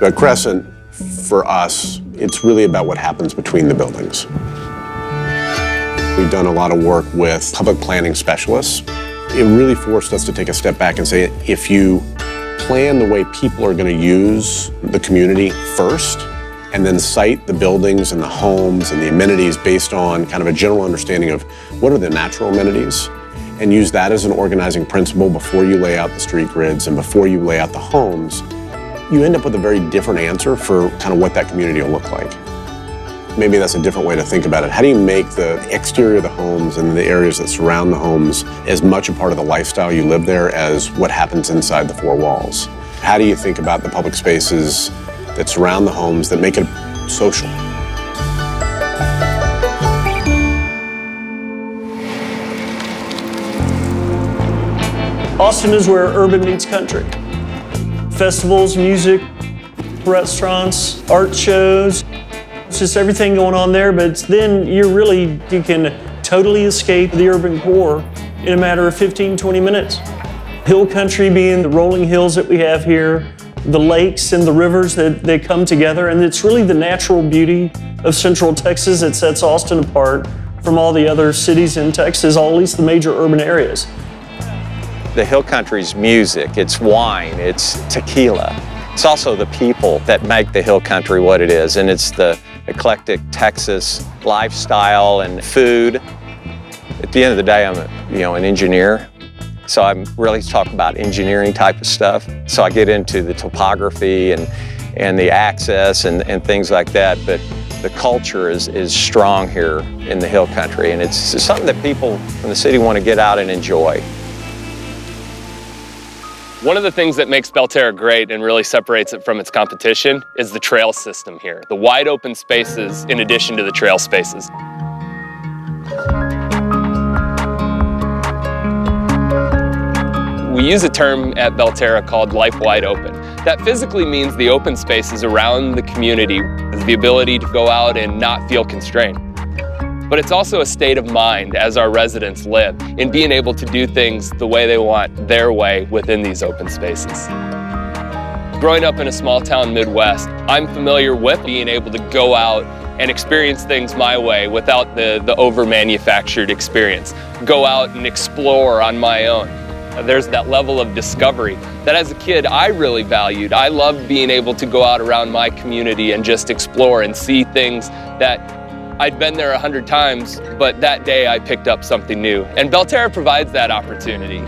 The Crescent, for us, it's really about what happens between the buildings. We've done a lot of work with public planning specialists. It really forced us to take a step back and say, if you plan the way people are going to use the community first, and then site the buildings and the homes and the amenities based on kind of a general understanding of what are the natural amenities, and use that as an organizing principle before you lay out the street grids and before you lay out the homes, you end up with a very different answer for kind of what that community will look like. Maybe that's a different way to think about it. How do you make the exterior of the homes and the areas that surround the homes as much a part of the lifestyle you live there as what happens inside the four walls? How do you think about the public spaces that surround the homes that make it social? Austin is where urban meets country. Festivals, music, restaurants, art shows. It's just everything going on there, but then you can totally escape the urban core in a matter of 15, 20 minutes. Hill country being the rolling hills that we have here, the lakes and the rivers that come together, and it's really the natural beauty of Central Texas that sets Austin apart from all the other cities in Texas, at least the major urban areas. The hill country's music, it's wine, it's tequila. It's also the people that make the hill country what it is, and it's the eclectic Texas lifestyle and food. At the end of the day, I'm an engineer, so I'm really talking about engineering type of stuff. So I get into the topography and the access and things like that, but the culture is strong here in the hill country, and it's something that people from the city want to get out and enjoy. One of the things that makes Belterra great and really separates it from its competition is the trail system here, the wide open spaces in addition to the trail spaces. We use a term at Belterra called life wide open. That physically means the open spaces around the community, the ability to go out and not feel constrained. But it's also a state of mind as our residents live in being able to do things the way they want, their way, within these open spaces. Growing up in a small town Midwest, I'm familiar with being able to go out and experience things my way without the over-manufactured experience. Go out and explore on my own. There's that level of discovery that as a kid I really valued. I loved being able to go out around my community and just explore and see things that I'd been there 100 times, but that day I picked up something new. And Belterra provides that opportunity.